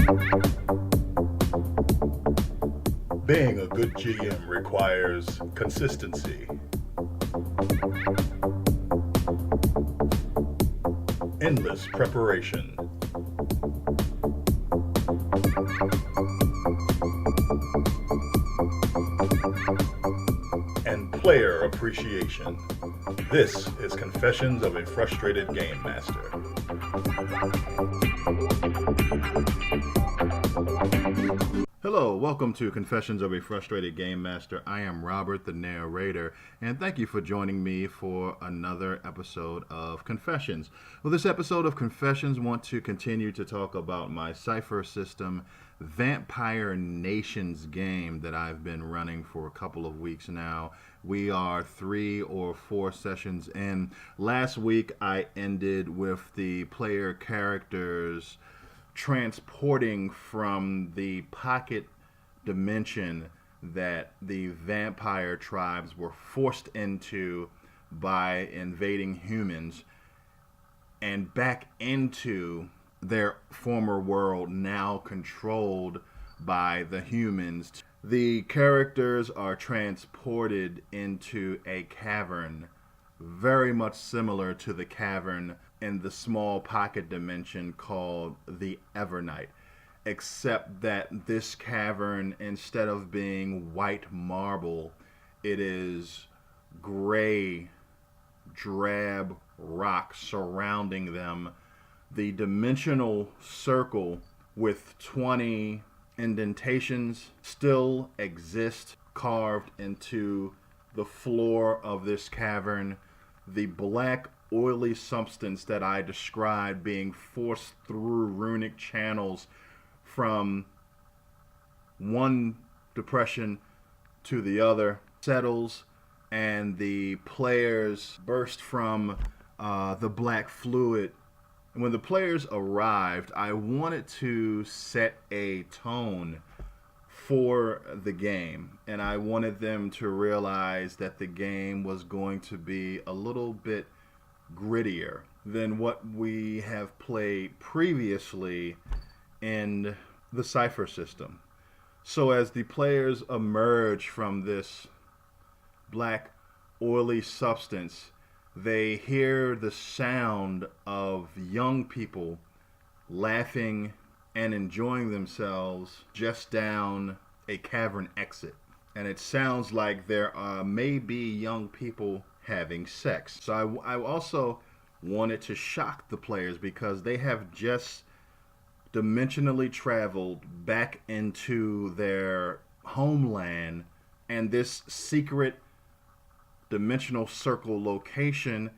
Being a good GM requires consistency, endless preparation, and player appreciation. This is Confessions of a Frustrated Game Master. Hello, welcome to Confessions of a Frustrated Game Master. I am Robert, the narrator, and thank you for joining me for another episode of Confessions. Well, this episode of Confessions, I want to continue to talk about my Cypher system, Vampire Nations game that I've been running for a couple of weeks now. We are 3 or 4 sessions in. Last week, I ended with the player characters transporting from the pocket dimension that the vampire tribes were forced into by invading humans and back into their former world, now controlled by the humans. The characters are transported into a cavern very much similar to the cavern in the small pocket dimension called the Evernight, except that this cavern, instead of being white marble, it is gray, drab rock surrounding them. The dimensional circle with 20 indentations still exists carved into the floor of this cavern. The black oily substance that I described being forced through runic channels from one depression to the other settles, and the players burst from the black fluid. When the players arrived, I wanted to set a tone for the game, and I wanted them to realize that the game was going to be a little bit grittier than what we have played previously in the Cypher system. So as the players emerge from this black oily substance, they hear the sound of young people laughing and enjoying themselves just down a cavern exit. And it sounds like there may be young people having sex. So I also wanted to shock the players because they have just dimensionally traveled back into their homeland, and this secret dimensional circle location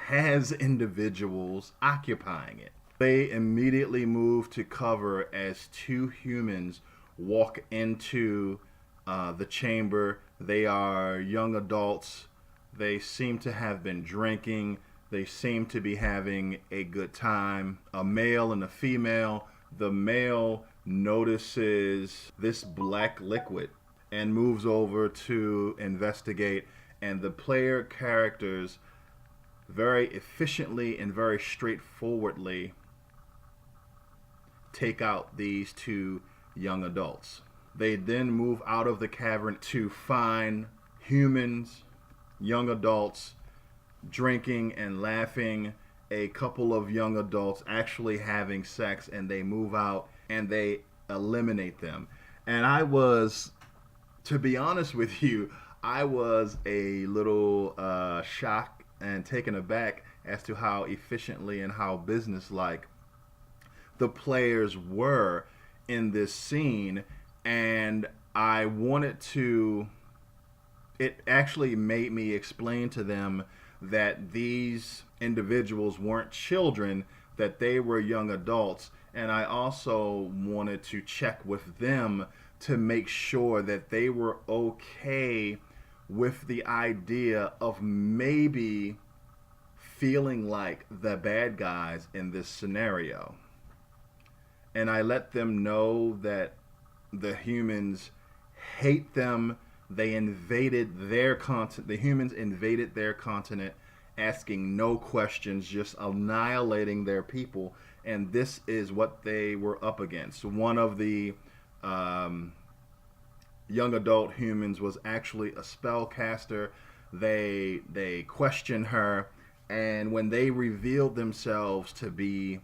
has individuals occupying it. They immediately move to cover as 2 humans walk into the chamber. They are young adults. They seem to have been drinking. They seem to be having a good time. A male and a female. The male notices this black liquid and moves over to investigate, and the player characters very efficiently and very straightforwardly take out these 2 young adults. They then move out of the cavern to find humans, young adults, drinking and laughing, a couple of young adults actually having sex, and they move out and they eliminate them. And I was, to be honest with you, I was a little shocked and taken aback as to how efficiently and how businesslike the players were in this scene. And I wanted to, it actually made me explain to them that these individuals weren't children, that they were young adults. And I also wanted to check with them to make sure that they were okay with the idea of maybe feeling like the bad guys in this scenario. And I let them know that the humans hate them. They invaded their continent. The humans invaded their continent, asking no questions, just annihilating their people. and this is what they were up against. One of the um, young adult humans was actually a spellcaster. They questioned her, and when they revealed themselves to be,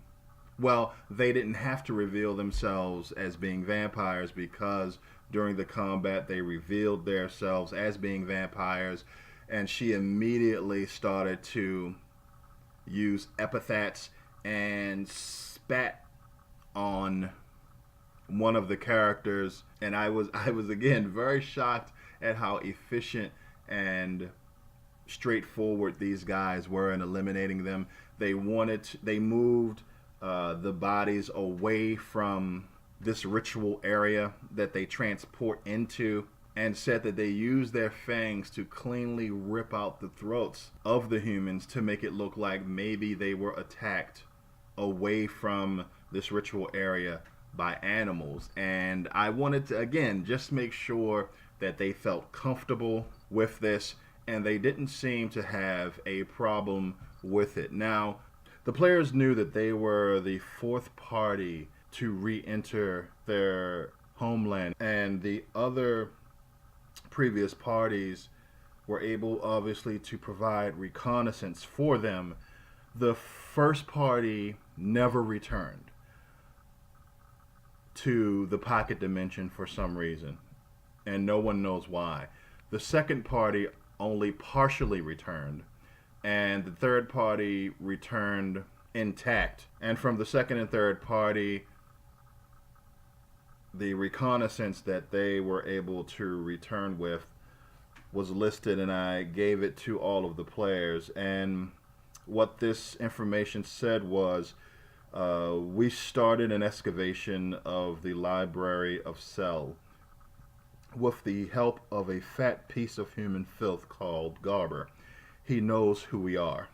well, they didn't have to reveal themselves as being vampires, because during the combat they revealed themselves as being vampires, and she immediately started to use epithets and spat on one of the characters, and I was again very shocked at how efficient and straightforward these guys were in eliminating them. They moved the bodies away from this ritual area that they transport into, and said that they use their fangs to cleanly rip out the throats of the humans to make it look like maybe they were attacked away from this ritual area by animals. And I wanted to, again, just make sure that they felt comfortable with this, and they didn't seem to have a problem with it. Now, the players knew that they were the fourth party to re enter their homeland, and the other previous parties were able, obviously, to provide reconnaissance for them. The first party never returned to the pocket dimension for some reason, and no one knows why. The second party only partially returned, and the third party returned intact. And from the second and third party, the reconnaissance that they were able to return with was listed, and I gave it to all of the players. And what this information said was, we started an excavation of the Library of Cell with the help of a fat piece of human filth called Garber. He knows who we are.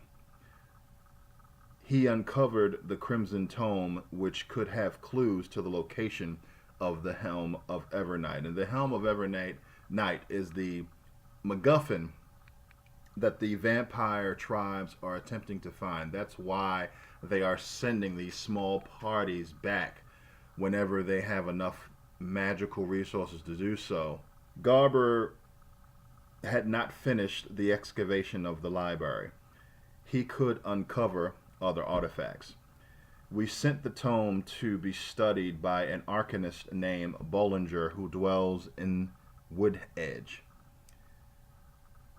He uncovered the Crimson Tome, which could have clues to the location of the Helm of Evernight. And the Helm of Evernight is the MacGuffin that the vampire tribes are attempting to find. That's why they are sending these small parties back whenever they have enough magical resources to do so. Garber had not finished the excavation of the library. He could uncover other artifacts. We sent the tome to be studied by an arcanist named Bollinger, who dwells in Woodedge.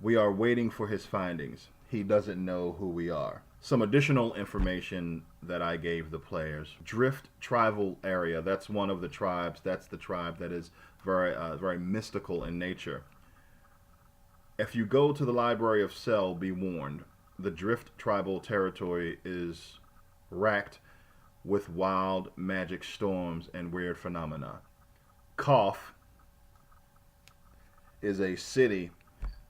We are waiting for his findings. He doesn't know who we are. Some additional information that I gave the players. Drift Tribal Area, that's one of the tribes. That's the tribe that is very mystical in nature. If you go to the Library of Cell, be warned. The Drift Tribal territory is racked with wild magic storms and weird phenomena. Koth is a city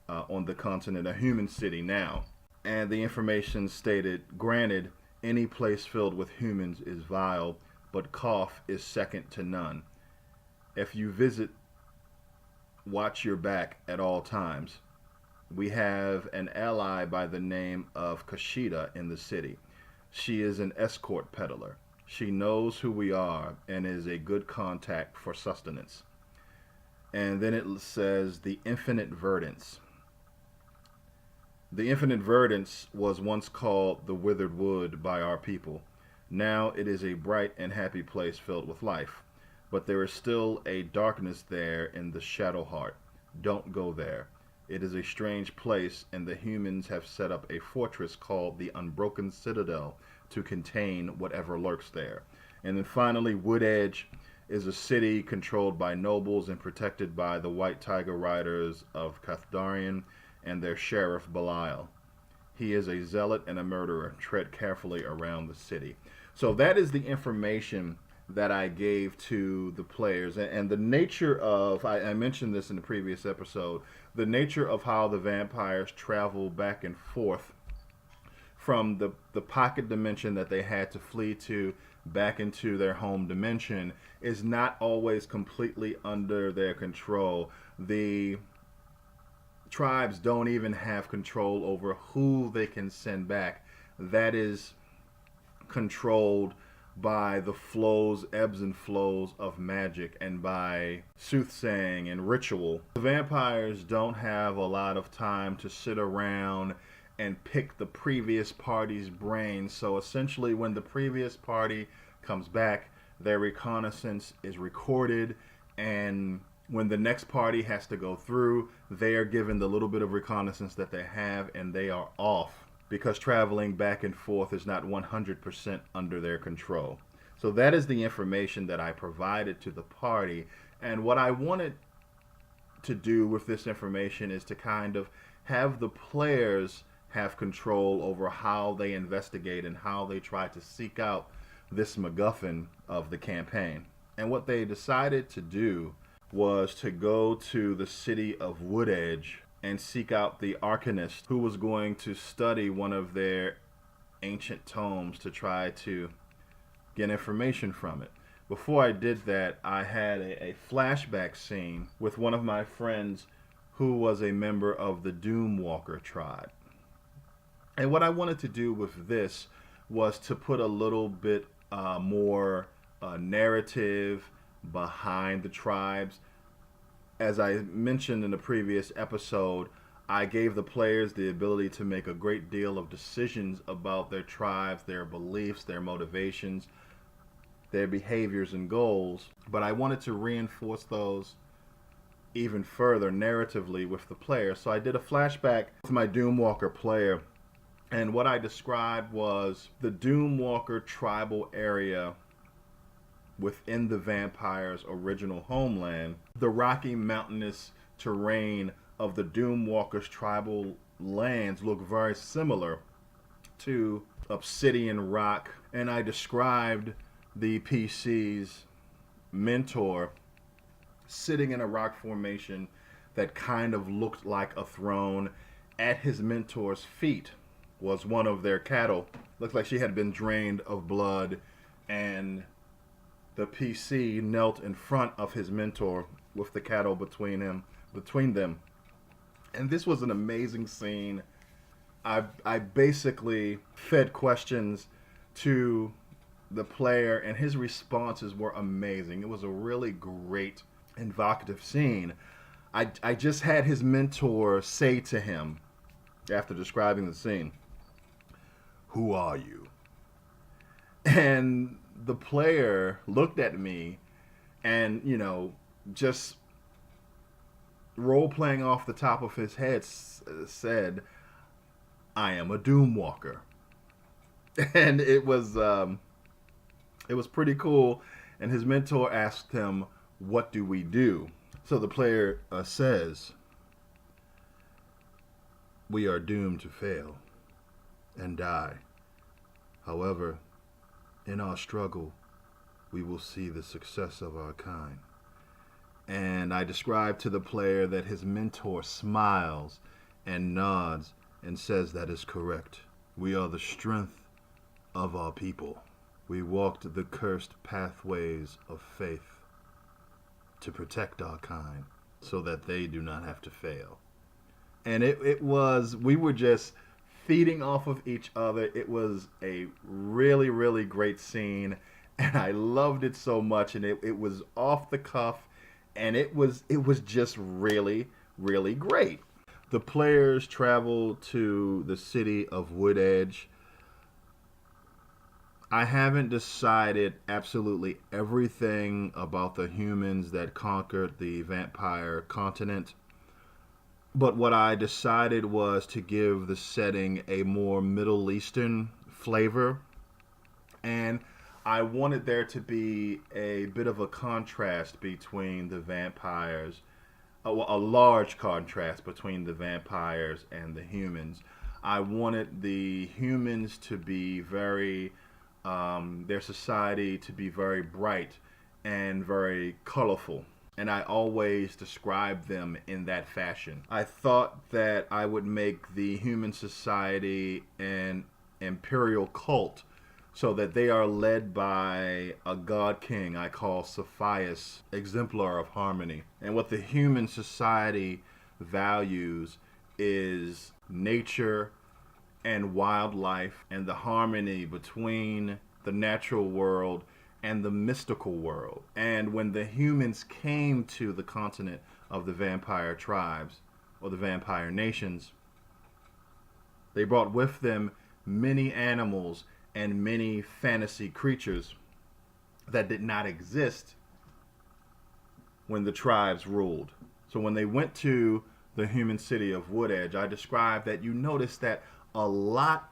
on the continent, a human city now. And the information stated, granted, any place filled with humans is vile, but Koth is second to none. If you visit, watch your back at all times. We have an ally by the name of Kashida in the city. She is an escort peddler. She knows who we are and is a good contact for sustenance. And then it says the Infinite Verdance. The Infinite Verdance was once called the Withered Wood by our people. Now it is a bright and happy place filled with life. But there is still a darkness there in the Shadow Heart. Don't go there. It is a strange place, and the humans have set up a fortress called the Unbroken Citadel to contain whatever lurks there. And then finally, Woodedge is a city controlled by nobles and protected by the White Tiger Riders of Cathdarian and their sheriff Belial. He is a zealot and a murderer. Tread carefully around the city. So that is the information that I gave to the players. And the nature of, I mentioned this in the previous episode, the nature of how the vampires travel back and forth from the pocket dimension that they had to flee to back into their home dimension is not always completely under their control. The tribes don't even have control over who they can send back. That is controlled by the flows, ebbs and flows of magic and by soothsaying and ritual. The vampires don't have a lot of time to sit around and pick the previous party's brains. So essentially, when the previous party comes back, their reconnaissance is recorded, and when the next party has to go through, they are given the little bit of reconnaissance that they have, and they are off because traveling back and forth is not 100% under their control. So that is the information that I provided to the party. And what I wanted to do with this information is to kind of have the players have control over how they investigate and how they try to seek out this MacGuffin of the campaign. And what they decided to do was to go to the city of Woodedge and seek out the Arcanist, who was going to study one of their ancient tomes to try to get information from it. Before I did that, I had a flashback scene with one of my friends who was a member of the Doomwalker tribe. And what I wanted to do with this was to put a little bit more narrative behind the tribes. As I mentioned in the previous episode, I gave the players the ability to make a great deal of decisions about their tribes, their beliefs, their motivations, their behaviors and goals. But I wanted to reinforce those even further narratively with the player. So I did a flashback to my Doomwalker player. And what I described was the Doomwalker tribal area within the vampires' original homeland. The rocky mountainous terrain of the Doomwalkers' tribal lands look very similar to Obsidian Rock, and I described the PC's mentor sitting in a rock formation that kind of looked like a throne. At his mentor's feet was one of their cattle. Looked like she had been drained of blood, and the PC knelt in front of his mentor with the cattle between them. And this was an amazing scene. I basically fed questions to the player, and his responses were amazing. It was a really great, evocative scene. I just had his mentor say to him, after describing the scene, "Who are you?" And the player looked at me and, just role playing off the top of his head said, "I am a Doomwalker." And it was pretty cool. And his mentor asked him, "What do we do?" So the player says, "We are doomed to fail and die. However, in our struggle, we will see the success of our kind." And I described to the player that his mentor smiles and nods and says that is correct. We are the strength of our people. We walked the cursed pathways of faith to protect our kind so that they do not have to fail. And we were just feeding off of each other. It was a really, really great scene, and I loved it so much. And it was off the cuff, and it was just really, really great. The players traveled to the city of Woodedge. I haven't decided absolutely everything about the humans that conquered the vampire continent. But what I decided was to give the setting a more Middle Eastern flavor. And I wanted there to be a bit of a contrast between the vampires, a large contrast between the vampires and the humans. I wanted the humans to be very, their society to be very bright and very colorful. And I always described them in that fashion. I thought that I would make the human society an imperial cult so that they are led by a god king I call Cephius, exemplar of harmony. And what the human society values is nature and wildlife and the harmony between the natural world and the mystical world. And when the humans came to the continent of the vampire tribes or the vampire nations, they brought with them many animals and many fantasy creatures that did not exist when the tribes ruled. So when they went to the human city of Woodedge, I described that you notice that a lot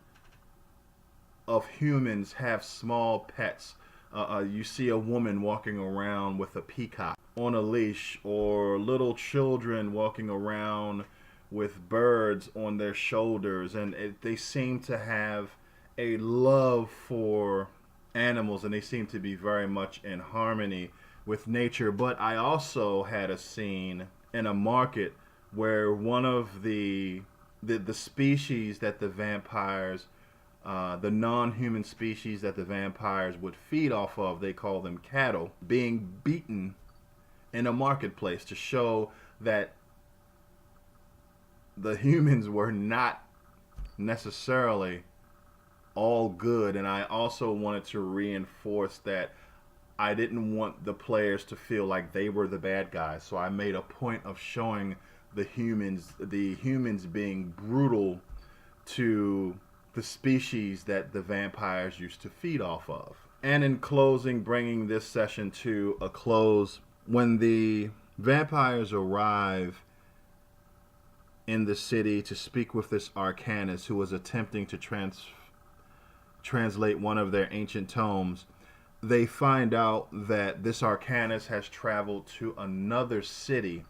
of humans have small pets. You see a woman walking around with a peacock on a leash, or little children walking around with birds on their shoulders, and they seem to have a love for animals, and they seem to be very much in harmony with nature. But I also had a scene in a market where one of the species that the vampires, the non-human species that the vampires would feed off of, they call them cattle, being beaten in a marketplace to show that the humans were not necessarily all good. And I also wanted to reinforce that I didn't want the players to feel like they were the bad guys. So I made a point of showing the humans being brutal to the species that the vampires used to feed off of. And in closing, bringing this session to a close, when the vampires arrive in the city to speak with this Arcanist who was attempting to translate one of their ancient tomes, they find out that this Arcanist has traveled to another city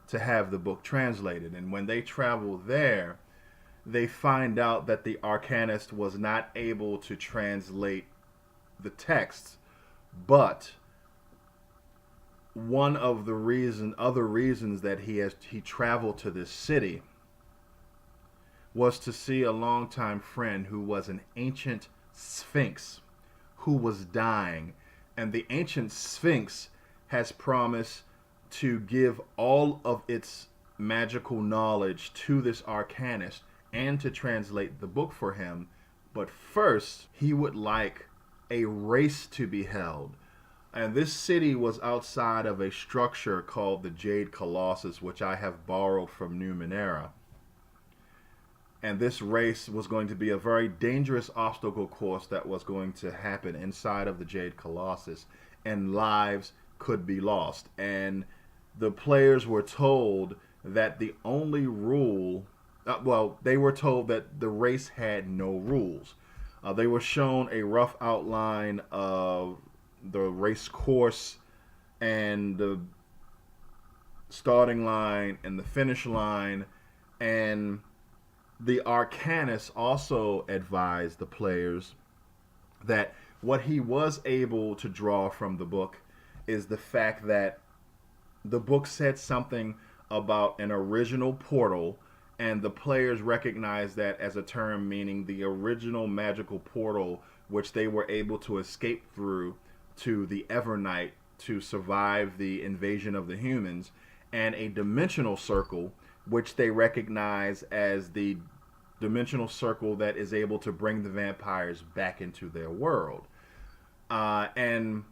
to have the book translated. And when they travel there, they find out that the Arcanist was not able to translate the text, but one of the other reasons that he traveled to this city was to see a longtime friend who was an ancient sphinx who was dying. And the ancient sphinx has promised to give all of its magical knowledge to this Arcanist and to translate the book for him. But first, he would like a race to be held. And this city was outside of a structure called the Jade Colossus, which I have borrowed from Numenera. And this race was going to be a very dangerous obstacle course that was going to happen inside of the Jade Colossus, and lives could be lost. And the players were told that the only rule, they were told that the race had no rules. They were shown a rough outline of the race course and the starting line and the finish line. And the Arcanist also advised the players that what he was able to draw from the book is the fact that the book said something about an original portal, and the players recognized that as a term meaning the original magical portal which they were able to escape through to the Evernight to survive the invasion of the humans, and a dimensional circle which they recognize as the dimensional circle that is able to bring the vampires back into their world. And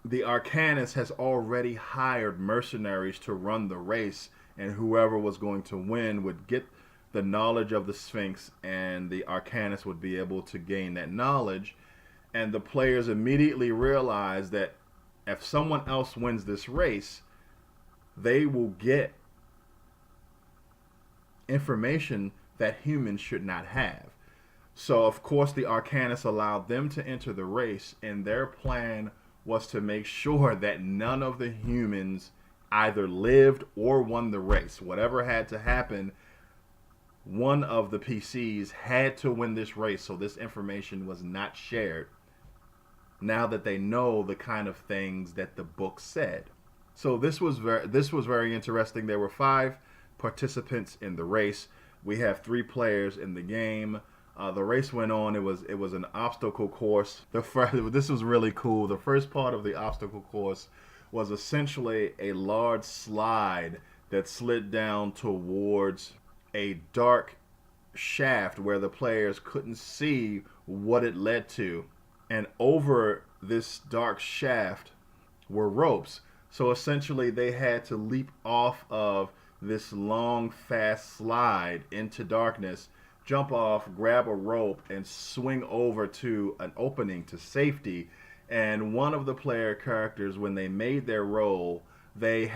the Arcanist has already hired mercenaries to run the race, and whoever was going to win would get the knowledge of the Sphinx, and the Arcanist would be able to gain that knowledge. And the players immediately realize that if someone else wins this race, they will get information that humans should not have. So, of course, the Arcanist allowed them to enter the race, and their plan was to make sure that none of the humans either lived or won the race. Whatever had to happen, one of the PCs had to win this race, so this information was not shared now that they know the kind of things that the book said. So this was very interesting. There were 5 participants in the race. We have 3 players in the game. The race went on. It was an obstacle course. This was really cool. The first part of the obstacle course was essentially a large slide that slid down towards a dark shaft where the players couldn't see what it led to. And over this dark shaft were ropes. So essentially, they had to leap off of this long, fast slide into darkness, jump off, grab a rope, and swing over to an opening to safety. And one of the player characters, when they made their roll, they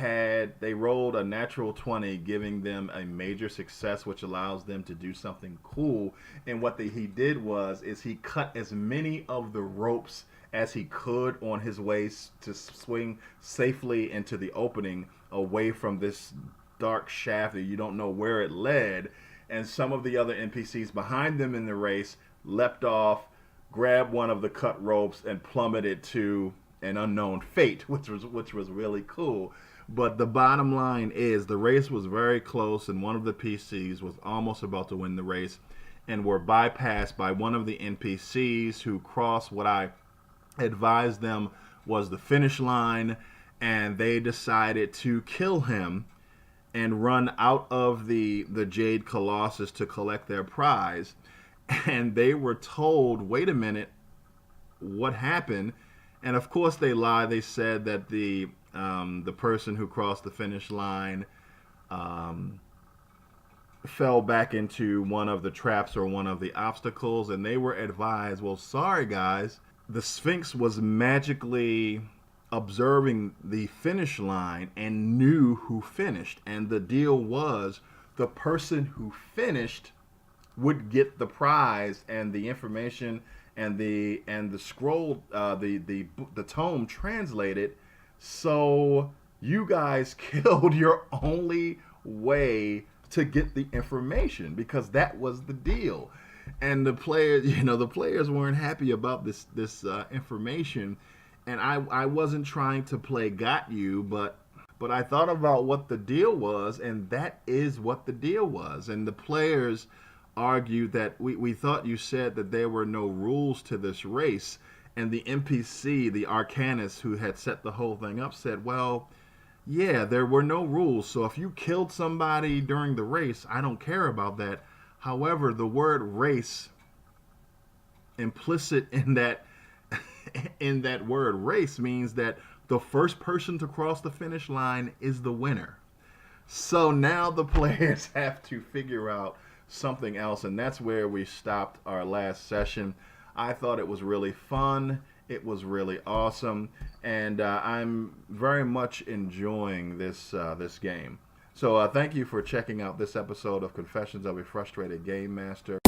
rolled a natural 20, giving them a major success, which allows them to do something cool. And what he did is he cut as many of the ropes as he could on his way to swing safely into the opening, away from this dark shaft that you don't know where it led. And some of the other NPCs behind them in the race leapt off, grabbed one of the cut ropes, and plummeted to an unknown fate, which was really cool. But the bottom line is the race was very close, and one of the PCs was almost about to win the race and were bypassed by one of the NPCs who crossed what I advised them was the finish line, and they decided to kill him and run out of the Jade Colossus to collect their prize. And they were told, wait a minute, what happened? And of course they lied. They said that the person who crossed the finish line fell back into one of the traps or one of the obstacles, and they were advised, well, sorry guys, the Sphinx was magically observing the finish line and knew who finished. And the deal was the person who finished would get the prize and the information and the scroll, the tome translated. So you guys killed your only way to get the information, because that was the deal. And the players weren't happy about this information. And I wasn't trying to play got you, but I thought about what the deal was, and that is what the deal was. And the players argued that we thought you said that there were no rules to this race. And the NPC, the Arcanist, who had set the whole thing up, said, well, yeah, there were no rules. So if you killed somebody during the race, I don't care about that. However, the word race, implicit in that word race, means that the first person to cross the finish line is the winner. So now the players have to figure out something else, and that's where we stopped our last session. I thought it was really fun. It was really awesome, and I'm very much enjoying this game. So thank you for checking out this episode of Confessions of a Frustrated Game Master.